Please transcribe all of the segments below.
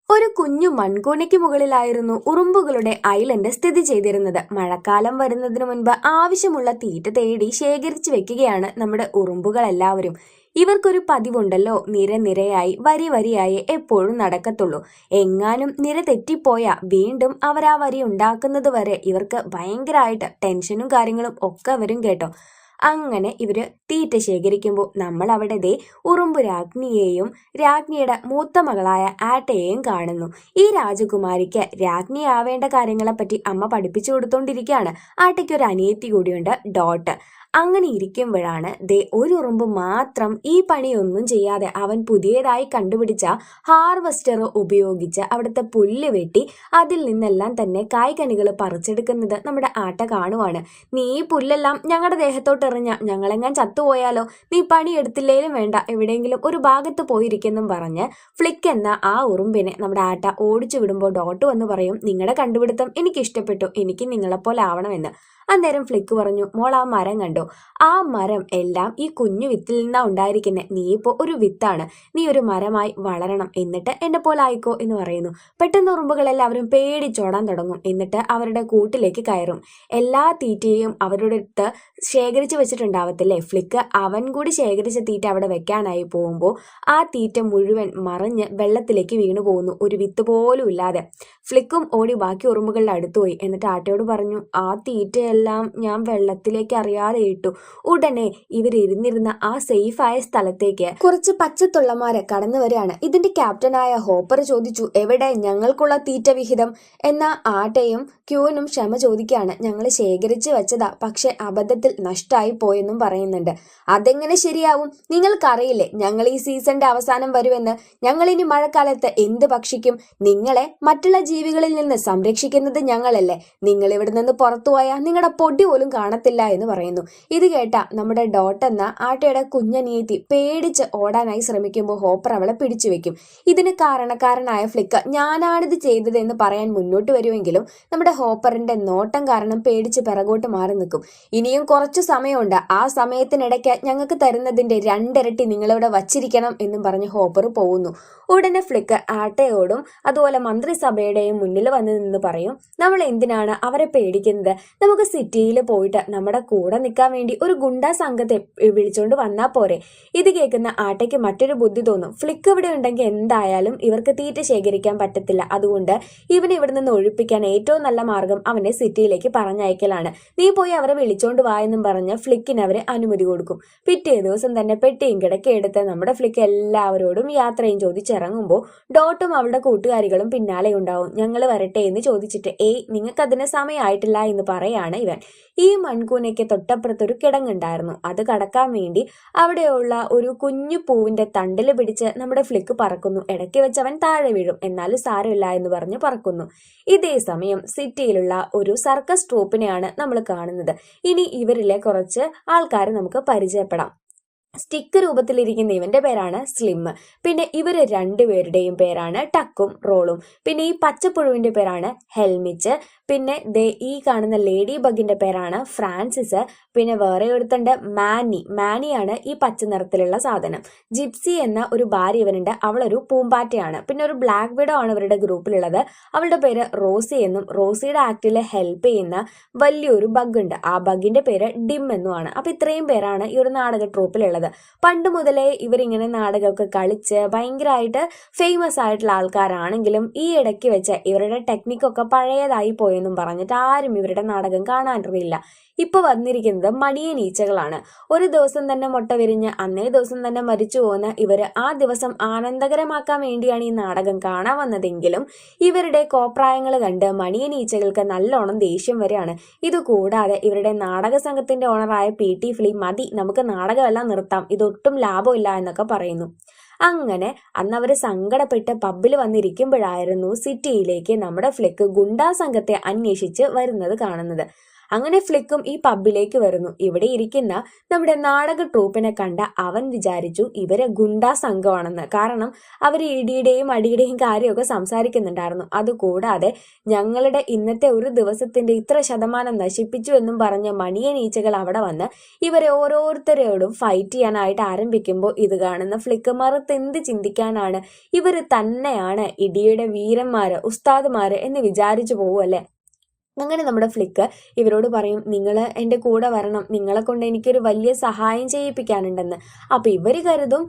ഒരു കുഞ്ഞു മൺകൂനയ്ക്ക് മുകളിലായിരുന്നു ഉറുമ്പുകളുടെ ഐലൻഡ് സ്ഥിതി ചെയ്തിരുന്നത്. മഴക്കാലം വരുന്നതിനു മുൻപ് ആവശ്യമുള്ള തീറ്റ തേടി ശേഖരിച്ചു വെക്കുകയാണ് നമ്മുടെ ഉറുമ്പുകളെല്ലാവരും. ഇവർക്കൊരു പതിവുണ്ടല്ലോ, നിരയായി വരി വരിയായി എപ്പോഴും നടക്കത്തുള്ളൂ. എങ്ങാനും നിര തെറ്റിപ്പോയാ വീണ്ടും അവർ ആ വരി ഉണ്ടാക്കുന്നത് വരെ ഇവർക്ക് ഭയങ്കരമായിട്ട് ടെൻഷനും കാര്യങ്ങളും ഒക്കെ വരും കേട്ടോ. അങ്ങനെ ഇവര് തീറ്റ ശേഖരിക്കുമ്പോൾ നമ്മൾ അവിടെ ദേ ഉറുമ്പു രാജ്ഞിയെയും രാജ്ഞിയുടെ മൂത്ത മകളായ ആട്ടയെയും കാണുന്നു. ഈ രാജകുമാരിക്ക് രാജ്ഞിയാവേണ്ട കാര്യങ്ങളെപ്പറ്റി അമ്മ പഠിപ്പിച്ചു കൊടുത്തോണ്ടിരിക്കുകയാണ്. ആട്ടയ്ക്ക് ഒരു അനിയത്തി കൂടിയുണ്ട്, ഡോട്ട്. അങ്ങനെ ഇരിക്കുമ്പോഴാണ് ദേ ഒരു ഉറുമ്പ് മാത്രം ഈ പണിയൊന്നും ചെയ്യാതെ അവൻ പുതിയതായി കണ്ടുപിടിച്ച ഹാർവസ്റ്റർ ഉപയോഗിച്ച് അവിടുത്തെ പുല്ല് വെട്ടി അതിൽ നിന്നെല്ലാം തന്നെ കായ്കനികൾ പറിച്ചെടുക്കുന്നത് നമ്മുടെ ആട്ട കാണുവാണ്. നീ ഈ പുല്ലെല്ലാം ഞങ്ങളുടെ ദേഹത്തോട്ട് എറിഞ്ഞ ഞങ്ങളെങ്ങാൻ ചത്തുപോയാലോ, നീ പണിയെടുത്തില്ലേലും വേണ്ട, എവിടെയെങ്കിലും ഒരു ഭാഗത്ത് പോയിരിക്കെന്നും പറഞ്ഞ് ഫ്ലിക്ക് എന്ന ആ ഉറുമ്പിനെ നമ്മുടെ ആട്ട ഓടിച്ചു വിടുമ്പോൾ ഡോട്ട് വന്ന് പറയും, നിങ്ങളുടെ കണ്ടുപിടുത്തം എനിക്ക് ഇഷ്ടപ്പെട്ടു, എനിക്ക് നിങ്ങളെപ്പോലെ ആവണമെന്ന്. അന്നേരം ഫ്ലിക്ക് പറഞ്ഞു, മോൾ ആ മരം കണ്ടോ, ആ മരം എല്ലാം ഈ കുഞ്ഞു വിത്തിൽ നിന്നാ ഉണ്ടായിരിക്കുന്നത്. നീ ഇപ്പോൾ ഒരു വിത്താണ്, നീ ഒരു മരമായി വളരണം, എന്നിട്ട് എന്നെ പോലെ ആയിക്കോ എന്ന് പറയുന്നു. പെട്ടെന്ന് ഉറുമ്പുകളെല്ലാവരും പേടിച്ചോടാൻ തുടങ്ങും. എന്നിട്ട് അവരുടെ കൂട്ടിലേക്ക് കയറും. എല്ലാ തീറ്റയും അവരുടെ അടുത്ത് ശേഖരിച്ചു വെച്ചിട്ടുണ്ടാവത്തില്ലേ ഫ്ലിക്ക്, അവൻ കൂടി ശേഖരിച്ച തീറ്റ അവിടെ വെക്കാനായി പോകുമ്പോൾ ആ തീറ്റ മുഴുവൻ മറിഞ്ഞ് വെള്ളത്തിലേക്ക് വീണു പോകുന്നു, ഒരു വിത്ത് പോലും ഇല്ലാതെ. ഫ്ലിക്കും ഓടി ബാക്കി ഉറുമ്പുകളുടെ അടുത്ത് പോയി. എന്നിട്ട് ആട്ടയോട് പറഞ്ഞു, ആ തീറ്റയെല്ലാം ഞാൻ വെള്ളത്തിലേക്ക് അറിയാതെ ഇട്ടു. ഉടനെ ഇവരിരുന്നിരുന്ന ആ സേഫായ സ്ഥലത്തേക്ക് കുറച്ച് പച്ചത്തുള്ളമാരെ കടന്നു വരികയാണ്. ഇതിന്റെ ക്യാപ്റ്റനായ ഹോപ്പർ ചോദിച്ചു, എവിടെ ഞങ്ങൾക്കുള്ള തീറ്റ വിഹിതം? എന്ന ആട്ടയും ക്യൂനും ക്ഷമ ചോദിക്കുകയാണ്. ഞങ്ങൾ ശേഖരിച്ചു വെച്ചതാ, പക്ഷെ അബദ്ധത്തിൽ നഷ്ടമായി പോയെന്നും പറയുന്നുണ്ട്. അതെങ്ങനെ ശരിയാവും? നിങ്ങൾക്കറിയില്ലേ ഞങ്ങൾ ഈ സീസണിന്റെ അവസാനം വരുമെന്ന്. ഞങ്ങൾ ഇനി മഴക്കാലത്ത് എന്ത് ഭക്ഷിക്കും? നിങ്ങളെ മറ്റുള്ള ജീവികളിൽ നിന്ന് സംരക്ഷിക്കുന്നത് ഞങ്ങളല്ലേ. നിങ്ങൾ ഇവിടെ നിന്ന് പുറത്തു പോയാൽ നിങ്ങളുടെ പൊടി പോലും കാണത്തില്ല എന്ന് പറയുന്നു. ഇത് കേട്ട നമ്മുടെ ഡോട്ട് എന്ന ആട്ടയുടെ കുഞ്ഞനിയത്തി പേടിച്ച് ഓടാനായി ശ്രമിക്കുമ്പോൾ ഹോപ്പർ അവളെ പിടിച്ചു വെക്കും. ഇതിന് കാരണക്കാരനായ ഫ്ലിക്ക് ഞാനാണിത് ചെയ്തത് എന്ന് പറയാൻ മുന്നോട്ട് വരുമെങ്കിലും നമ്മുടെ ഹോപ്പറിന്റെ നോട്ടം കാരണം പേടിച്ച് പിറകോട്ട് മാറി നിൽക്കും. ഇനിയും കുറച്ചു സമയമുണ്ട്, ആ സമയത്തിനിടയ്ക്ക് ഞങ്ങൾക്ക് തരുന്നതിന്റെ 2 ഇരട്ടി നിങ്ങളിവിടെ വച്ചിരിക്കണം എന്നും പറഞ്ഞ് ഹോപ്പർ പോകുന്നു. ഉടനെ ഫ്ലിക്ക് ആട്ടയോടും അതുപോലെ മന്ത്രിസഭയുടെയും മുന്നിൽ വന്ന് നിന്ന് പറയും, നമ്മൾ എന്തിനാണ് അവരെ പേടിക്കുന്നത്? നമുക്ക് സിറ്റിയിൽ പോയിട്ട് നമ്മുടെ കൂടെ നിൽക്കാൻ വേണ്ടി ഒരു ഗുണ്ടാ സംഘത്തെ വിളിച്ചോണ്ട് വന്നാ പോരെ. ഇത് കേൾക്കുന്ന ആട്ടയ്ക്ക് മറ്റൊരു ബുദ്ധി തോന്നും. ഫ്ലിക്ക് ഇവിടെ ഉണ്ടെങ്കിൽ എന്തായാലും ഇവർക്ക് തീറ്റ ശേഖരിക്കാൻ പറ്റത്തില്ല, അതുകൊണ്ട് ഇവനെ ഇവിടെ നിന്ന് ഒഴിപ്പിക്കാൻ ഏറ്റവും നല്ല മാർഗം അവനെ സിറ്റിയിലേക്ക് പറഞ്ഞയക്കലാണ്. നീ പോയി അവരെ വിളിച്ചോണ്ട് വാ എന്നും പറഞ്ഞ് ഫ്ലിക്കിന് അവരെ അനുമതി കൊടുക്കും. പിറ്റേ ദിവസം തന്നെ പെട്ടിയും കിടക്കെടുത്ത് നമ്മുടെ ഫ്ലിക്ക് എല്ലാവരോടും യാത്രയും ചോദിച്ചിറങ്ങുമ്പോൾ ഡോട്ടും അവളുടെ കൂട്ടുകാരികളും പിന്നാലെ ഉണ്ടാവും. ഞങ്ങൾ വരട്ടെ എന്ന് ചോദിച്ചിട്ട്, നിങ്ങൾക്കതിന് സമയമായിട്ടില്ല എന്ന് പറയാണ് ഇവൻ. ഈ മൺകൂനയ്ക്ക് തൊട്ടപ്പുറത്തൊരു കിടങ്ങുണ്ടായിരുന്നു. അത് കടക്കാൻ വേണ്ടി അവിടെയുള്ള ഒരു കുഞ്ഞു പൂവിന്റെ തണ്ടിൽ പിടിച്ച് നമ്മുടെ ഫ്ലിക്ക് പറക്കുന്നു. ഇടയ്ക്ക് വെച്ച് അവൻ താഴെ വീഴും, എന്നാലും സാരമില്ല എന്ന് പറഞ്ഞ് പറക്കുന്നു. ഇതേ സമയം സിറ്റിയിലുള്ള ഒരു സർക്കസ് ട്രൂപ്പിനെയാണ് നമ്മൾ കാണുന്നത്. ഇനി ഇവരിലെ കുറച്ച് ആൾക്കാരെ നമുക്ക് പരിചയപ്പെടാം. സ്റ്റിക്ക് രൂപത്തിലിരിക്കുന്ന ഇവന്റെ പേരാണ് സ്ലിം. പിന്നെ ഇവര് 2 പേരുടെയും പേരാണ് ടക്കും റോളും. പിന്നെ ഈ പച്ചപ്പുഴുവിന്റെ പേരാണ് ഹെൽമിച്ച്. പിന്നെ ഈ കാണുന്ന ലേഡി ബഗിന്റെ പേരാണ് ഫ്രാൻസിസ്. പിന്നെ വേറെ ഒരുത്തണ്ട് മാനിയാണ് ഈ പച്ച നിറത്തിലുള്ള സാധനം. ജിപ്സി എന്ന ഒരു ഭാര്യ ഇവനുണ്ട്, അവളൊരു പൂമ്പാറ്റയാണ്. പിന്നെ ഒരു ബ്ലാക്ക് വിഡോ ആണ് ഇവരുടെ ഗ്രൂപ്പിലുള്ളത്, അവളുടെ പേര് റോസി എന്നും. റോസിയുടെ ആക്ടിൽ ഹെൽപ്പ് ചെയ്യുന്ന വലിയൊരു ബഗ് ഉണ്ട്, ആ ബഗിന്റെ പേര് ഡിം എന്നുമാണ്. അപ്പൊ ഇത്രയും പേരാണ് ഈ ഒരു നാടക ട്രൂപ്പിലുള്ളത്. പണ്ട് മുതലേ ഇവരിങ്ങനെ നാടകമൊക്കെ കളിച്ച് ഭയങ്കരമായിട്ട് ഫേമസ് ആയിട്ടുള്ള ആൾക്കാരാണെങ്കിലും ഈ ഇടയ്ക്ക് വെച്ച് ഇവരുടെ ടെക്നിക്കൊക്കെ പഴയതായി പോയെന്നും പറഞ്ഞിട്ട് ആരും ഇവരുടെ നാടകം കാണാനില്ല. ഇപ്പൊ വന്നിരിക്കുന്നത് മടിയൻ ഈച്ചകളാണ്. ഒരു ദിവസം തന്നെ മുട്ട വിരിഞ്ഞ് അന്നേ ദിവസം തന്നെ മരിച്ചു പോകുന്ന ഇവര് ആ ദിവസം ആനന്ദകരമാക്കാൻ വേണ്ടിയാണ് ഈ നാടകം കാണാൻ വന്നതെങ്കിലും ഇവരുടെ കോപ്രായങ്ങൾ കണ്ട് മണിയൻ ഈച്ചകൾക്ക് നല്ലോണം ദേഷ്യം വരെയാണ്. ഇതുകൂടാതെ ഇവരുടെ നാടക സംഘത്തിന്റെ ഓണറായ PT ഫ്ലി, മതി നമുക്ക് നാടകമെല്ലാം നിർത്താം, ഇതൊട്ടും ലാഭമില്ല എന്നൊക്കെ പറയുന്നു. അങ്ങനെ അന്ന് അവര് സങ്കടപ്പെട്ട് പബ്ബിൽ വന്നിരിക്കുമ്പോഴായിരുന്നു സിറ്റിയിലേക്ക് നമ്മുടെ ഫ്ലിക്ക് ഗുണ്ടാ സംഘത്തെ അന്വേഷിച്ച് വരുന്നത് കാണുന്നത്. അങ്ങനെ ഫ്ലിക്കും ഈ പബ്ബിലേക്ക് വരുന്നു. ഇവിടെ ഇരിക്കുന്ന നമ്മുടെ നാടക ട്രൂപ്പിനെ കണ്ട അവൻ വിചാരിച്ചു ഇവര് ഗുണ്ടാ സംഘമാണെന്ന്. കാരണം അവർ ഇടിയുടെയും അടിയുടെയും കാര്യമൊക്കെ സംസാരിക്കുന്നുണ്ടായിരുന്നു. അതുകൂടാതെ ഞങ്ങളുടെ ഇന്നത്തെ ഒരു ദിവസത്തിന്റെ ഇത്ര ശതമാനം നശിപ്പിച്ചു എന്നും പറഞ്ഞ മണിയനീച്ചകൾ അവിടെ വന്ന് ഇവരെ ഓരോരുത്തരോടും ഫൈറ്റ് ചെയ്യാനായിട്ട് ആരംഭിക്കുമ്പോൾ ഇത് കാണുന്ന ഫ്ലിക്ക് മറുത്തെന്ത് ചിന്തിക്കാനാണ്, ഇവര് തന്നെയാണ് ഇടിയുടെ വീരന്മാര്, ഉസ്താദുമാര് എന്ന് വിചാരിച്ചു പോവുമല്ലേ. അങ്ങനെ നമ്മുടെ ഫ്ലിക്ക് ഇവരോട് പറയും, നിങ്ങൾ എൻ്റെ കൂടെ വരണം, നിങ്ങളെ കൊണ്ട് എനിക്കൊരു വലിയ സഹായം ചെയ്യിപ്പിക്കാനുണ്ടെന്ന്. അപ്പോൾ ഇവർ കരുതും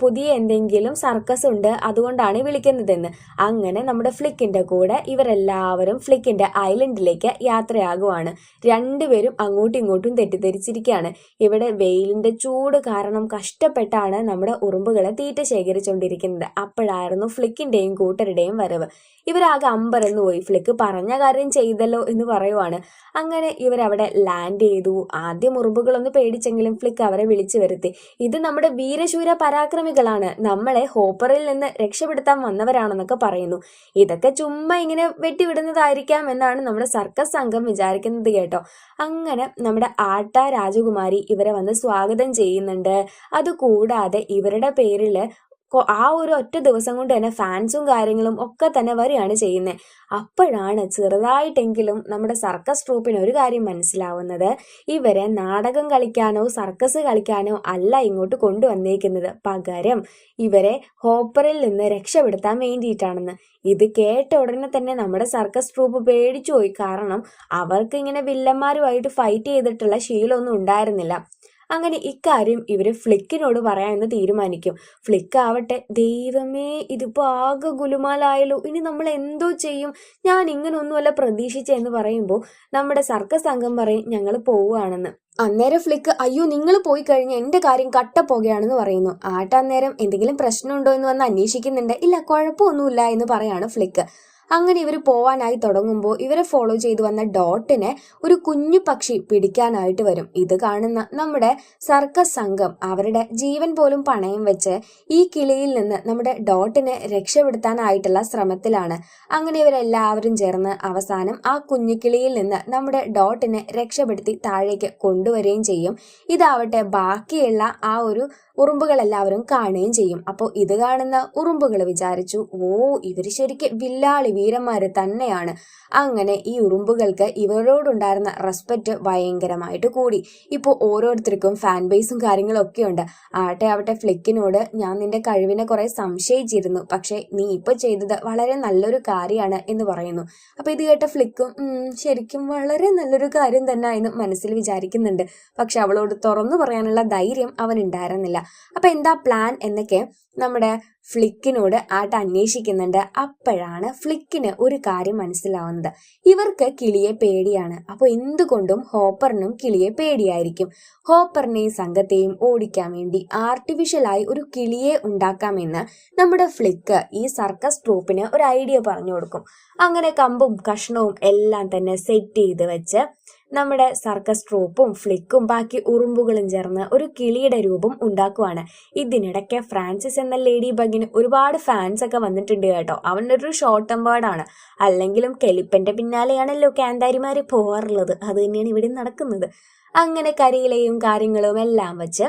പുതിയ എന്തെങ്കിലും സർക്കസ് ഉണ്ട് അതുകൊണ്ടാണ് വിളിക്കുന്നതെന്ന്. അങ്ങനെ നമ്മുടെ ഫ്ലിക്കിൻ്റെ കൂടെ ഇവരെല്ലാവരും ഫ്ലിക്കിൻ്റെ ഐലൻഡിലേക്ക് യാത്രയാകുവാണ്. രണ്ടുപേരും അങ്ങോട്ടും ഇങ്ങോട്ടും തെറ്റിദ്ധരിച്ചിരിക്കുകയാണ്. ഇവിടെ വെയിലിൻ്റെ ചൂട് കാരണം കഷ്ടപ്പെട്ടാണ് നമ്മുടെ ഉറുമ്പുകളെ തീറ്റ ശേഖരിച്ചുകൊണ്ടിരിക്കുന്നത്. അപ്പോഴായിരുന്നു ഫ്ലിക്കിൻ്റെയും കൂട്ടരുടെയും വരവ്. ഇവരാകെ അമ്പരന്ന് പോയി. ഫ്ലിക്ക് പറഞ്ഞ കാര്യം ചെയ്തല്ലോ എന്ന് പറയുവാണ്. അങ്ങനെ ഇവരവിടെ ലാൻഡ് ചെയ്തു. ആദ്യം ഉറുമ്പുകളൊന്ന് പേടിച്ചെങ്കിലും ഫ്ലിക്ക് അവരെ വിളിച്ചു വരുത്തി. ഇത് നമ്മുടെ വീരശൂര പരാക്രമികളാണ്, നമ്മളെ ഹോപ്പറിൽ നിന്ന് രക്ഷപ്പെടുത്താൻ വന്നവരാണെന്നൊക്കെ പറയുന്നു. ഇതൊക്കെ ചുമ്മാ ഇങ്ങനെ വെട്ടിവിടുന്നതായിരിക്കാം എന്നാണ് നമ്മുടെ സർക്കസ് സംഘം വിചാരിക്കുന്നത് കേട്ടോ. അങ്ങനെ നമ്മുടെ ആട്ട രാജകുമാരി ഇവരെ വന്ന് സ്വാഗതം ചെയ്യുന്നുണ്ട്. അതുകൂടാതെ ഇവരുടെ പേരിൽ ആ ഒരു ഒറ്റ ദിവസം കൊണ്ട് തന്നെ ഫാൻസും കാര്യങ്ങളും ഒക്കെ തന്നെ വരികയാണ് ചെയ്യുന്നത്. അപ്പോഴാണ് ചെറുതായിട്ടെങ്കിലും നമ്മുടെ സർക്കസ് ട്രൂപ്പിന് ഒരു കാര്യം മനസ്സിലാവുന്നത്, ഇവരെ നാടകം കളിക്കാനോ സർക്കസ് കളിക്കാനോ അല്ല ഇങ്ങോട്ട് കൊണ്ടുവന്നേക്കുന്നത്, പകരം ഇവരെ ഹോപ്പറിൽ നിന്ന് രക്ഷപ്പെടുത്താൻ വേണ്ടിയിട്ടാണെന്ന്. ഇത് കേട്ട ഉടനെ തന്നെ നമ്മുടെ സർക്കസ് ട്രൂപ്പ് പേടിച്ചു പോയി. കാരണം അവർക്ക് ഇങ്ങനെ വില്ലന്മാരുമായിട്ട് ഫൈറ്റ് ചെയ്തിട്ടുള്ള ശീലമൊന്നും ഉണ്ടായിരുന്നില്ല. അങ്ങനെ ഇക്കാര്യം ഇവര് ഫ്ലിക്കിനോട് പറയാമെന്ന് തീരുമാനിക്കും. ഫ്ലിക്ക് ആവട്ടെ, ദൈവമേ ഇതിപ്പോ ആകെ ഗുലുമാലായല്ലോ, ഇനി നമ്മൾ എന്തോ ചെയ്യും, ഞാൻ ഇങ്ങനൊന്നുമല്ല പ്രതീക്ഷിച്ചെന്ന് പറയുമ്പോൾ നമ്മുടെ സർക്കസ് സംഘം പറയും ഞങ്ങൾ പോവുകയാണെന്ന്. അന്നേരം ഫ്ലിക്ക് അയ്യോ നിങ്ങൾ പോയി കഴിഞ്ഞാൽ എൻ്റെ കാര്യം കട്ടപ്പോകുകയാണെന്ന് പറയുന്നു. അന്നേരം എന്തെങ്കിലും പ്രശ്നമുണ്ടോ എന്ന് വന്ന് അന്വേഷിക്കുന്നുണ്ട്. ഇല്ല കുഴപ്പമൊന്നുമില്ല എന്ന് പറയാണ് ഫ്ലിക്ക്. അങ്ങനെ ഇവർ പോവാനായി തുടങ്ങുമ്പോൾ ഇവരെ ഫോളോ ചെയ്തു വന്ന ഡോട്ടിനെ ഒരു കുഞ്ഞു പക്ഷി പിടിക്കാനായിട്ട് വരും. ഇത് കാണുന്ന നമ്മുടെ സർക്കസ് സംഘം അവരുടെ ജീവൻ പോലും പണയം വെച്ച് ഈ കിളിയിൽ നിന്ന് നമ്മുടെ ഡോട്ടിനെ രക്ഷപ്പെടുത്താനായിട്ടുള്ള ശ്രമത്തിലാണ്. അങ്ങനെ ഇവരെല്ലാവരും ചേർന്ന് അവസാനം ആ കുഞ്ഞു കിളിയിൽ നിന്ന് നമ്മുടെ ഡോട്ടിനെ രക്ഷപ്പെടുത്തി താഴേക്ക് കൊണ്ടുവരികയും ചെയ്യും. ഇതാവട്ടെ ബാക്കിയുള്ള ആ ഒരു ഉറുമ്പുകളെല്ലാവരും കാണുകയും ചെയ്യും. അപ്പോൾ ഇത് കാണുന്ന ഉറുമ്പുകൾ വിചാരിച്ചു, ഓ ഇവർ ശരിക്കും വില്ലാളി വീരന്മാര് തന്നെയാണ്. അങ്ങനെ ഈ ഉറുമ്പുകൾക്ക് ഇവരോടുണ്ടായിരുന്ന റെസ്പെക്റ്റ് ഭയങ്കരമായിട്ട് കൂടി. ഇപ്പോൾ ഓരോരുത്തർക്കും ഫാൻ ബേസും കാര്യങ്ങളും ഒക്കെ ഉണ്ട്. ആവട്ടെ ഫ്ലിക്കിനോട് ഞാൻ നിന്റെ കഴിവിനെ കുറെ സംശയിച്ചിരുന്നു, പക്ഷെ നീ ഇപ്പൊ ചെയ്തത് വളരെ നല്ലൊരു കാര്യമാണ് എന്ന് പറയുന്നു. അപ്പൊ ഇത് കേട്ട ഫ്ലിക്കും ശരിക്കും വളരെ നല്ലൊരു കാര്യം തന്നെ എന്ന് മനസ്സിൽ വിചാരിക്കുന്നുണ്ട്. പക്ഷെ അവളോട് തുറന്നു പറയാനുള്ള ധൈര്യം അവൻ ഉണ്ടായിരുന്നില്ല. അപ്പൊ എന്താ പ്ലാൻ എന്നൊക്കെ നമ്മുടെ ഫ്ലിക്കിനോട് അന്വേഷിക്കുന്നുണ്ട്. അപ്പോഴാണ് ഫ്ലിക്കിന് ഒരു കാര്യം മനസ്സിലാവുന്നത്, ഇവർക്ക് കിളിയെ പേടിയാണ്. അപ്പോൾ എന്തുകൊണ്ടും ഹോപ്പറിനും കിളിയെ പേടിയായിരിക്കും. ഹോപ്പറിനെയും സംഘത്തെയും ഓടിക്കാൻ വേണ്ടി ആർട്ടിഫിഷ്യലായി ഒരു കിളിയെ ഉണ്ടാക്കാമെന്ന് നമ്മുടെ ഫ്ലിക്ക് ഈ സർക്കസ് ട്രൂപ്പിന് ഒരു ഐഡിയ പറഞ്ഞു കൊടുക്കും. അങ്ങനെ കമ്പും കഷ്ണവും എല്ലാം തന്നെ സെറ്റ് ചെയ്ത് വെച്ച് നമ്മുടെ സർക്കസ് ട്രൂപ്പും ഫ്ലിക്കും ബാക്കി ഉറുമ്പുകളും ചേർന്ന് ഒരു കിളിയുടെ രൂപം ഉണ്ടാക്കുവാണ്. ഇതിനിടയ്ക്ക് ഫ്രാൻസിസ് എന്ന ലേഡി ബഗിന് ഒരുപാട് ഫാൻസ് ഒക്കെ വന്നിട്ടുണ്ട് കേട്ടോ. അവനൊരു ഷോർട്ട് ടെമ്പേർഡാണ്. അല്ലെങ്കിലും കെലിപ്പന്റെ പിന്നാലെയാണല്ലോ കാന്താരിമാര് പോവാറുള്ളത്. അത് തന്നെയാണ് ഇവിടെ നടക്കുന്നത്. അങ്ങനെ കരിയിലയും കാര്യങ്ങളും എല്ലാം വെച്ച്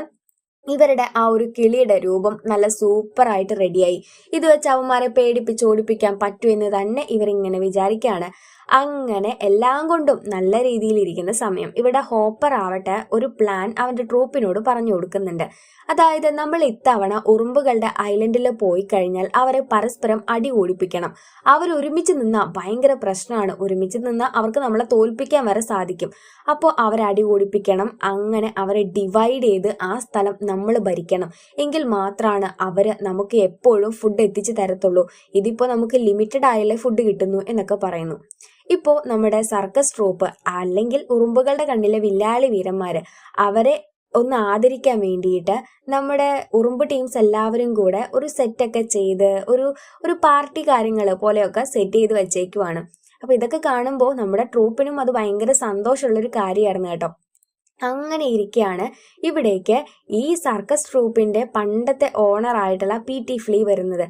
ഇവരുടെ ആ ഒരു കിളിയുടെ രൂപം നല്ല സൂപ്പറായിട്ട് റെഡിയായി. ഇത് വെച്ച് അവന്മാരെ പേടിപ്പിച്ച് ഓടിപ്പിക്കാൻ പറ്റുമെന്ന് തന്നെ ഇവരിങ്ങനെ വിചാരിക്കുകയാണ്. അങ്ങനെ എല്ലാം കൊണ്ടും നല്ല രീതിയിൽ ഇരിക്കുന്ന സമയം ഇവിടെ ഹോപ്പർ ആവട്ടെ ഒരു പ്ലാൻ അവന്റെ ട്രൂപ്പിനോട് പറഞ്ഞു കൊടുക്കുന്നുണ്ട്. അതായത് നമ്മൾ ഇത്തവണ ഉറുമ്പുകളുടെ ഐലൻഡിൽ പോയി കഴിഞ്ഞാൽ അവരെ പരസ്പരം അടി ഓടിപ്പിക്കണം. അവർ ഒരുമിച്ച് നിന്നാൽ ഭയങ്കര പ്രശ്നമാണ്. ഒരുമിച്ച് നിന്നാൽ അവർക്ക് നമ്മളെ തോൽപ്പിക്കാൻ വരെ സാധിക്കും. അപ്പോൾ അവരടി ഓടിപ്പിക്കണം. അങ്ങനെ അവരെ ഡിവൈഡ് ചെയ്ത് ആ സ്ഥലം നമ്മൾ ഭരിക്കണം. എങ്കിൽ മാത്രമാണ് അവര് നമുക്ക് എപ്പോഴും ഫുഡ് എത്തിച്ചു തരത്തുള്ളൂ. ഇതിപ്പോ നമുക്ക് ലിമിറ്റഡ് ആയല്ലേ ഫുഡ് കിട്ടുന്നു എന്നൊക്കെ പറയുന്നു. ഇപ്പോൾ നമ്മുടെ സർക്കസ് ട്രൂപ്പ് അല്ലെങ്കിൽ ഉറുമ്പുകളുടെ കണ്ണിലെ വില്ലാളി വീരന്മാര് അവരെ ഒന്ന് ആദരിക്കാൻ വേണ്ടിയിട്ട് നമ്മുടെ ഉറുമ്പ് ടീംസ് എല്ലാവരും കൂടെ ഒരു സെറ്റൊക്കെ ചെയ്ത് ഒരു പാർട്ടി കാര്യങ്ങൾ പോലെയൊക്കെ സെറ്റ് ചെയ്ത് വെച്ചേക്കുവാണ്. അപ്പൊ ഇതൊക്കെ കാണുമ്പോൾ നമ്മുടെ ട്രൂപ്പിനും അത് ഭയങ്കര സന്തോഷമുള്ളൊരു കാര്യമായിരുന്നു കേട്ടോ. അങ്ങനെ ഇരിക്കുകയാണ് ഇവിടേക്ക് ഈ സർക്കസ് ട്രൂപ്പിന്റെ പണ്ടത്തെ ഓണർ ആയിട്ടുള്ള PT ഫ്ലീ വരുന്നത്.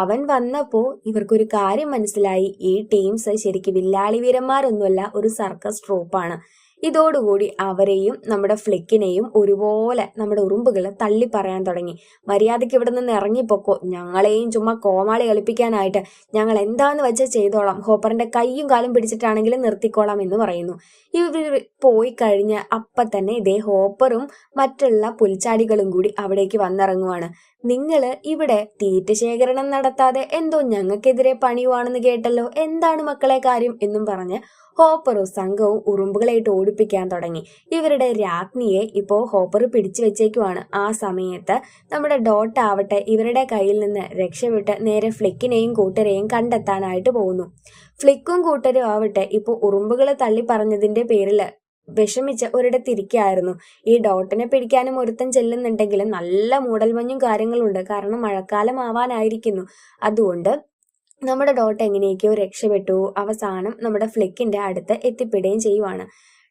അവൻ വന്നപ്പോൾ ഇവർക്കൊരു കാര്യം മനസ്സിലായി, ഈ ടീംസ് ശരിക്കും വില്ലാളി വീരന്മാരൊന്നുമല്ല, ഒരു സർക്കസ് ട്രൂപ്പാണ്. ഇതോടുകൂടി അവരെയും നമ്മുടെ ഫ്ലിക്കിനെയും ഒരുപോലെ നമ്മുടെ ഉറുമ്പുകൾ തള്ളി പറയാൻ തുടങ്ങി. മര്യാദയ്ക്ക് ഇവിടെ നിന്ന് ഇറങ്ങിപ്പോക്കോ, ഞങ്ങളെയും ചുമ്മാ കോമാളി കളിപ്പിക്കാനായിട്ട് ഞങ്ങൾ എന്താന്ന് വെച്ചാൽ ചെയ്തോളാം, ഹോപ്പറിന്റെ കൈയും കാലും പിടിച്ചിട്ടാണെങ്കിലും നിർത്തിക്കോളാം എന്ന് പറയുന്നു. ഇവർ പോയി കഴിഞ്ഞ് അപ്പം തന്നെ ഇതേ ഹോപ്പറും മറ്റുള്ള പുൽച്ചാടികളും കൂടി അവിടേക്ക് വന്നിറങ്ങുവാണ്. നിങ്ങള് ഇവിടെ തീറ്റ ശേഖരണം നടത്താതെ എന്തോ ഞങ്ങൾക്കെതിരെ പണിയുവാണെന്ന് കേട്ടല്ലോ, എന്താണ് മക്കളെ കാര്യം എന്നും പറഞ്ഞ് ഹോപ്പറും സംഘവും ഉറുമ്പുകളായിട്ട് ഓടിപ്പിക്കാൻ തുടങ്ങി. ഇവരുടെ രാജ്ഞിയെ ഇപ്പോ ഹോപ്പർ പിടിച്ചു വെച്ചേക്കുവാണ്. ആ സമയത്ത് നമ്മുടെ ഡോട്ട് ആവട്ടെ ഇവരുടെ കയ്യിൽ നിന്ന് രക്ഷപ്പെട്ട് നേരെ ഫ്ലിക്കിനെയും കൂട്ടരെയും കണ്ടെത്താനായിട്ട് പോകുന്നു. ഫ്ലിക്കും കൂട്ടരും ആവട്ടെ ഇപ്പോൾ ഉറുമ്പുകളെ തള്ളി പറഞ്ഞതിന്റെ പേരിൽ വിഷമിച്ച് ഒരിടത്തിരിക്കായിരുന്നു. ഈ ഡോട്ടിനെ പിടിക്കാനും ഒരുത്തൻ ചെല്ലുന്നുണ്ടെങ്കിലും നല്ല മൂടൽമഞ്ഞും കാര്യങ്ങളുണ്ട്, കാരണം മഴക്കാലം ആവാനായിരിക്കുന്നു. അതുകൊണ്ട് നമ്മുടെ ഡോട്ട് എങ്ങനെയൊക്കെയോ രക്ഷപ്പെട്ടു. അവസാനം നമ്മുടെ ഫ്ലിക്കിന്റെ അടുത്ത് എത്തിപ്പെടുകയും ചെയ്യുവാണ്.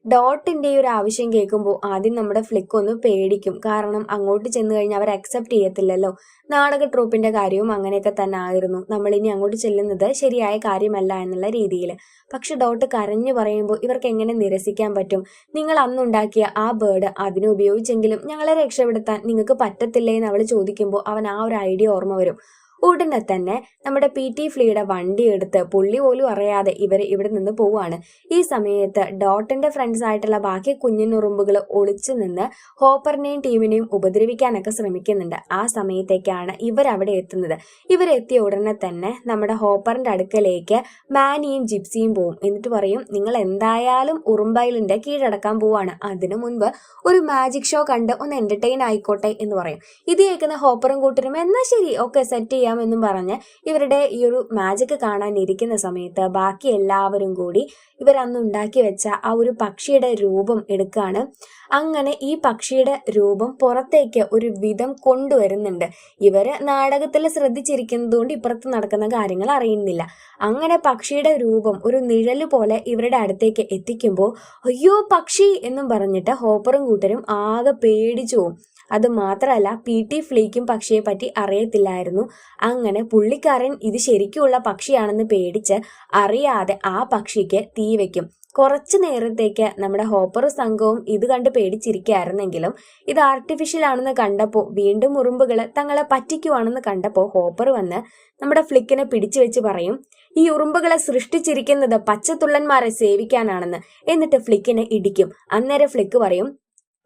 ഡോട്ടിന്റെ ഒരു ആവശ്യം കേൾക്കുമ്പോൾ ആദ്യം നമ്മുടെ ഫ്ലിക്ക് ഒന്ന് പേടിക്കും, കാരണം അങ്ങോട്ട് ചെന്ന് കഴിഞ്ഞാൽ അവർ അക്സെപ്റ്റ് ചെയ്യത്തില്ലല്ലോ. നാടക ട്രൂപ്പിന്റെ കാര്യവും അങ്ങനെയൊക്കെ തന്നെ ആയിരുന്നു, നമ്മളിനി അങ്ങോട്ട് ചെല്ലുന്നത് ശരിയായ കാര്യമല്ല എന്നുള്ള രീതിയിൽ. പക്ഷെ ഡോട്ട് കരഞ്ഞു പറയുമ്പോൾ ഇവർക്ക് എങ്ങനെ നിരസിക്കാൻ പറ്റും? നിങ്ങൾ അന്നുണ്ടാക്കിയ ആ ബേർഡ് അതിനെ ഉപയോഗിച്ചെങ്കിലും ഞങ്ങളെ രക്ഷപ്പെടുത്താൻ നിങ്ങൾക്ക് പറ്റത്തില്ലേ എന്ന് അവൾ ചോദിക്കുമ്പോൾ അവൻ ആ ഒരു ഐഡിയ ഓർമ്മ വരും. ഉടനെ തന്നെ നമ്മുടെ PT ഫ്ലീയുടെ വണ്ടി എടുത്ത് പുള്ളി പോലും അറിയാതെ ഇവർ ഇവിടെ നിന്ന് പോവാണ്. ഈ സമയത്ത് ഡോട്ടിന്റെ ഫ്രണ്ട്സ് ആയിട്ടുള്ള ബാക്കി കുഞ്ഞിനുറുമ്പുകൾ ഒളിച്ചു നിന്ന് ഹോപ്പറിനെയും ടീമിനെയും ഉപദ്രവിക്കാനൊക്കെ ശ്രമിക്കുന്നുണ്ട്. ആ സമയത്തേക്കാണ് ഇവരവിടെ എത്തുന്നത്. ഇവരെത്തിയ ഉടനെ തന്നെ നമ്മുടെ ഹോപ്പറിന്റെ അടുക്കലേക്ക് മാനിയും ജിപ്സിയും പോവും. എന്നിട്ട് പറയും, നിങ്ങൾ എന്തായാലും ഉറുമ്പൈലിന്റെ കീഴടക്കാൻ പോവാണ്, അതിനു മുൻപ് ഒരു മാജിക് ഷോ കണ്ട് ഒന്ന് എന്റർടൈൻ ആയിക്കോട്ടെ എന്ന് പറയും. ഇത് കേൾക്കുന്ന ഹോപ്പറും കൂട്ടരും എന്നാ ശരി, ഓക്കെ, സെറ്റ് എന്നും പറഞ്ഞ് ഇവരുടെ ഈ ഒരു മാജിക് കാണാനിരിക്കുന്ന സമയത്ത് ബാക്കി എല്ലാവരും കൂടി ഇവരന്ന് ഉണ്ടാക്കി വെച്ച ആ ഒരു പക്ഷിയുടെ രൂപം എടുക്കാണ്. അങ്ങനെ ഈ പക്ഷിയുടെ രൂപം പുറത്തേക്ക് ഒരു വിധം കൊണ്ടുവരുന്നുണ്ട്. ഇവര് നാടകത്തിൽ ശ്രദ്ധിച്ചിരിക്കുന്നത് കൊണ്ട് ഇപ്പുറത്ത് നടക്കുന്ന കാര്യങ്ങൾ അറിയുന്നില്ല. അങ്ങനെ പക്ഷിയുടെ രൂപം ഒരു നിഴല് പോലെ ഇവരുടെ അടുത്തേക്ക് എത്തിക്കുമ്പോൾ അയ്യോ പക്ഷി എന്നും പറഞ്ഞിട്ട് ഹോപ്പറും കൂട്ടരും ആകെ പേടിച്ചു പോവും. അത് മാത്രമല്ല PT ഫ്ലീക്കും പക്ഷിയെ പറ്റി അറിയത്തില്ലായിരുന്നു. അങ്ങനെ പുള്ളിക്കാരൻ ഇത് ശരിക്കുള്ള പക്ഷിയാണെന്ന് പേടിച്ച് അറിയാതെ ആ പക്ഷിക്ക് തീ വെക്കും. കുറച്ചു നേരത്തേക്ക് നമ്മുടെ ഹോപ്പറും സംഘവും ഇത് കണ്ട് പേടിച്ചിരിക്കുകയായിരുന്നെങ്കിലും ഇത് ആർട്ടിഫിഷ്യൽ ആണെന്ന് കണ്ടപ്പോൾ, വീണ്ടും ഉറുമ്പുകൾ തങ്ങളെ പറ്റിക്കുവാണെന്ന് കണ്ടപ്പോൾ ഹോപ്പർ വന്ന് നമ്മുടെ ഫ്ലിക്കിനെ പിടിച്ചു വെച്ച് പറയും, ഈ ഉറുമ്പുകളെ സൃഷ്ടിച്ചിരിക്കുന്നത് പച്ചത്തുള്ളന്മാരെ സേവിക്കാനാണെന്ന്. എന്നിട്ട് ഫ്ലിക്കിനെ ഇടിക്കും. അന്നേരം ഫ്ലിക്ക് പറയും,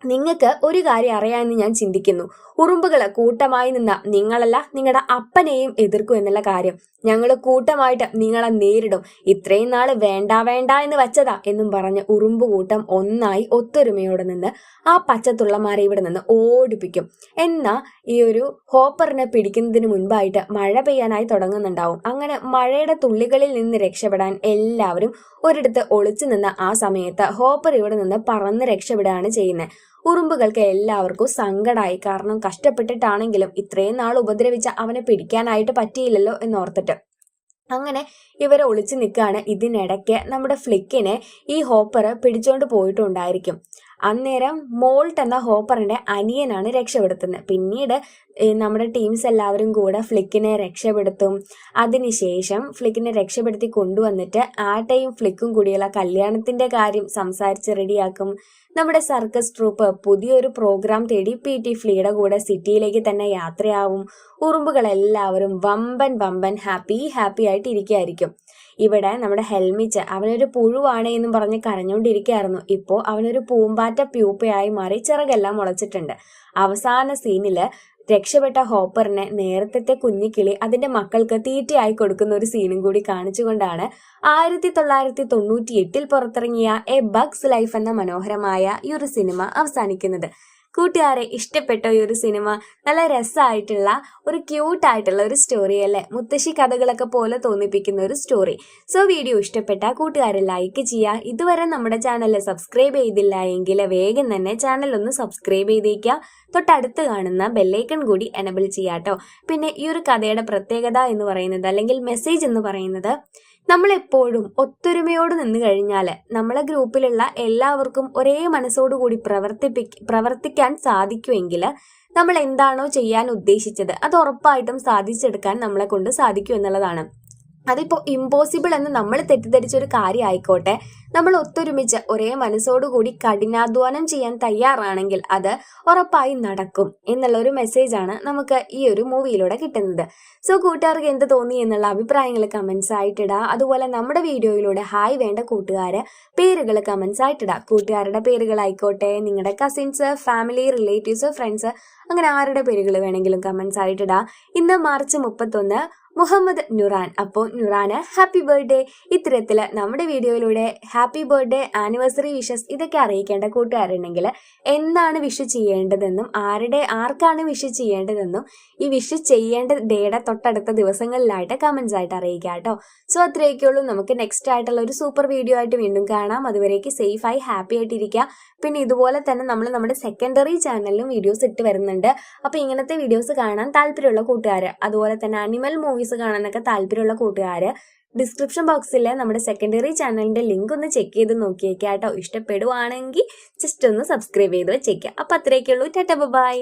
നിങ്ങൾക്ക് ഒരു കാര്യം അറിയാമെന്ന് ഞാൻ ചിന്തിക്കുന്നു. ഉറുമ്പുകള് കൂട്ടമായി നിന്ന നിങ്ങളല്ല നിങ്ങളുടെ അപ്പനെയും എതിർക്കും എന്നുള്ള കാര്യം. ഞങ്ങൾ കൂട്ടമായിട്ട് നിങ്ങളെ നേരിടും. ഇത്രയും നാള് വേണ്ട വേണ്ട എന്ന് വെച്ചതാ എന്നും പറഞ്ഞ് ഉറുമ്പ് കൂട്ടം ഒന്നായി ഒത്തൊരുമയോടെ നിന്ന് ആ പച്ചത്തുള്ളമാരെ ഇവിടെ നിന്ന് ഓടിപ്പിക്കും. എന്നാ ഈ ഒരു ഹോപ്പറിനെ പിടിക്കുന്നതിന് മുൻപായിട്ട് മഴ പെയ്യാനായി തുടങ്ങുന്നുണ്ടാവും. അങ്ങനെ മഴയുടെ തുള്ളികളിൽ നിന്ന് രക്ഷപ്പെടാൻ എല്ലാവരും ഒരിടത്ത് ഒളിച്ചു നിന്ന ആ സമയത്ത് ഹോപ്പർ ഇവിടെ നിന്ന് പറന്ന് രക്ഷപ്പെടുകയാണ് ചെയ്യുന്നത്. ഉറുമ്പുകൾക്ക് എല്ലാവർക്കും സങ്കടമായി, കാരണം കഷ്ടപ്പെട്ടിട്ടാണെങ്കിലും ഇത്രയും നാൾ ഉപദ്രവിച്ച അവനെ പിടിക്കാനായിട്ട് പറ്റിയില്ലല്ലോ എന്നോർത്തിട്ട്. അങ്ങനെ ഇവരെ ഒളിച്ചു നിൽക്കുകയാണ്. ഇതിനിടയ്ക്ക് നമ്മുടെ ഫ്ലിക്കിനെ ഈ ഹോപ്പർ പിടിച്ചോണ്ട് പോയിട്ടുണ്ടായിരിക്കും. അന്നേരം മോൾട്ട് എന്ന ഹോപ്പറിന്റെ അനിയനാണ് രക്ഷപ്പെടുത്തുന്നത്. പിന്നീട് നമ്മുടെ ടീംസ് എല്ലാവരും കൂടെ ഫ്ലിക്കിനെ രക്ഷപ്പെടുത്തും. അതിനുശേഷം ഫ്ലിക്കിനെ രക്ഷപ്പെടുത്തി കൊണ്ടുവന്നിട്ട് ആട്ടയും ഫ്ലിക്കും കൂടിയുള്ള കല്യാണത്തിന്റെ കാര്യം സംസാരിച്ച് റെഡിയാക്കും. നമ്മുടെ സർക്കസ് ട്രൂപ്പ് പുതിയൊരു പ്രോഗ്രാം തേടി PT ഫ്ലീയുടെ കൂടെ സിറ്റിയിലേക്ക് തന്നെ യാത്രയാവും. ഉറുമ്പുകളെല്ലാവരും വമ്പൻ ഹാപ്പി ആയിട്ട് ഇരിക്കുകയായിരിക്കും. ഇവിടെ നമ്മുടെ ഹെൽമിച്ച് അവനൊരു പുഴുവാണ് എന്നും പറഞ്ഞ് കരഞ്ഞുകൊണ്ടിരിക്കുകയായിരുന്നു. ഇപ്പോൾ അവനൊരു പൂമ്പാറ്റ പ്യൂപ്പയായി മാറി ചിറകെല്ലാം മുളച്ചിട്ടുണ്ട്. അവസാന സീനില് രക്ഷപ്പെട്ട ഹോപ്പറിനെ നേരത്തെ കുഞ്ഞിക്കിളി അതിന്റെ മക്കൾക്ക് തീറ്റയായി കൊടുക്കുന്ന ഒരു സീനും കൂടി കാണിച്ചുകൊണ്ടാണ് 1998 പുറത്തിറങ്ങിയ എ ബഗ്സ് ലൈഫ് എന്ന മനോഹരമായ ഈ ഒരു സിനിമ അവസാനിക്കുന്നത്. കൂട്ടുകാരെ, ഇഷ്ടപ്പെട്ടോ ഈ ഒരു സിനിമ? നല്ല രസമായിട്ടുള്ള ഒരു ക്യൂട്ടായിട്ടുള്ള ഒരു സ്റ്റോറി അല്ലേ? മുത്തശ്ശി കഥകളൊക്കെ പോലെ തോന്നിപ്പിക്കുന്ന ഒരു സ്റ്റോറി. സോ വീഡിയോ ഇഷ്ടപ്പെട്ട കൂട്ടുകാരെ ലൈക്ക് ചെയ്യുക. ഇതുവരെ നമ്മുടെ ചാനൽ സബ്സ്ക്രൈബ് ചെയ്തില്ല എങ്കിൽ വേഗം തന്നെ ചാനൽ ഒന്ന് സബ്സ്ക്രൈബ് ചെയ്തേക്കുക. തൊട്ടടുത്ത് കാണുന്ന ബെല്ലൈക്കൺ കൂടി എനബിൾ ചെയ്യാട്ടോ. പിന്നെ ഈ ഒരു കഥയുടെ പ്രത്യേകത എന്ന് പറയുന്നത്, അല്ലെങ്കിൽ മെസ്സേജ് എന്ന് പറയുന്നത്, നമ്മളെപ്പോഴും ഒത്തൊരുമയോട് നിന്ന് കഴിഞ്ഞാൽ നമ്മളെ ഗ്രൂപ്പിലുള്ള എല്ലാവർക്കും ഒരേ മനസ്സോടുകൂടി പ്രവർത്തിക്കാൻ സാധിക്കുമെങ്കിൽ നമ്മൾ എന്താണോ ചെയ്യാൻ ഉദ്ദേശിച്ചത് അത് ഉറപ്പായിട്ടും സാധിച്ചെടുക്കാൻ നമ്മളെ കൊണ്ട് സാധിക്കും എന്നുള്ളതാണ്. അതിപ്പോൾ ഇമ്പോസിബിൾ എന്ന് നമ്മൾ തെറ്റിദ്ധരിച്ച ഒരു കാര്യം ആയിക്കോട്ടെ, നമ്മൾ ഒത്തൊരുമിച്ച് ഒരേ മനസ്സോടുകൂടി കഠിനാധ്വാനം ചെയ്യാൻ തയ്യാറാണെങ്കിൽ അത് ഉറപ്പായി നടക്കും എന്നുള്ള ഒരു മെസ്സേജാണ് നമുക്ക് ഈ ഒരു മൂവിയിലൂടെ കിട്ടുന്നത്. സോ കൂട്ടുകാർക്ക് എന്ത് തോന്നി എന്നുള്ള അഭിപ്രായങ്ങൾ കമന്റ്സ് ആയിട്ടിടുക. അതുപോലെ നമ്മുടെ വീഡിയോയിലൂടെ ഹായ് വേണ്ട കൂട്ടുകാര് പേരുകൾ കമന്റ്സ് ആയിട്ടിടുക. കൂട്ടുകാരുടെ പേരുകളായിക്കോട്ടെ, നിങ്ങളുടെ കസിൻസ്, ഫാമിലി, റിലേറ്റീവ്സ്, ഫ്രണ്ട്സ്, അങ്ങനെ ആരുടെ പേരുകൾ വേണമെങ്കിലും കമന്റ്സ് ആയിട്ടിടുക. ഇന്ന് മാർച്ച് 31 മുഹമ്മദ് നുറാൻ. അപ്പോൾ നുറാന് ഹാപ്പി ബർത്ത്ഡേ. ഇത്തരത്തില് നമ്മുടെ വീഡിയോയിലൂടെ ഹാപ്പി ബർത്ത്ഡേ, ആനിവേഴ്സറി വിഷസ് ഇതൊക്കെ അറിയിക്കേണ്ട കൂട്ടുകാരുണ്ടെങ്കിൽ എന്താണ് വിഷ് ചെയ്യേണ്ടതെന്നും ആർക്കാണ് വിഷ് ചെയ്യേണ്ടതെന്നും ഈ വിഷ് ചെയ്യേണ്ട ഡേയുടെ തൊട്ടടുത്ത ദിവസങ്ങളിലായിട്ട് കമന്റ്സ് ആയിട്ട് അറിയിക്കുക കേട്ടോ. സോ അത്രയൊക്കെയുള്ളൂ. നമുക്ക് നെക്സ്റ്റ് ആയിട്ടുള്ള ഒരു സൂപ്പർ വീഡിയോ ആയിട്ട് വീണ്ടും കാണാം. അതുവരേക്ക് സേഫായി ഹാപ്പി ആയിട്ടിരിക്കുക. പിന്നെ ഇതുപോലെ തന്നെ നമ്മൾ നമ്മുടെ സെക്കൻഡറി ചാനലിലും വീഡിയോസ് ഇട്ട് വരുന്നുണ്ട്. അപ്പോൾ ഇങ്ങനത്തെ വീഡിയോസ് കാണാൻ താല്പര്യമുള്ള കൂട്ടുകാർ, അതുപോലെ തന്നെ അനിമൽ മൂവീസ് കാണാനൊക്കെ താല്പര്യമുള്ള കൂട്ടുകാർ, ഡിസ്ക്രിപ്ഷൻ ബോക്സിൽ നമ്മുടെ സെക്കൻഡറി ചാനലിന്റെ ലിങ്ക് ഒന്ന് ചെക്ക് ചെയ്ത് നോക്കിയേക്കാം കേട്ടോ. ഇഷ്ടപ്പെടുവാണെങ്കിൽ ജസ്റ്റ് ഒന്ന് സബ്സ്ക്രൈബ് ചെയ്ത് വെച്ചേക്കാം. അപ്പോൾ അത്രയൊക്കെയുള്ളൂ. Tata bye.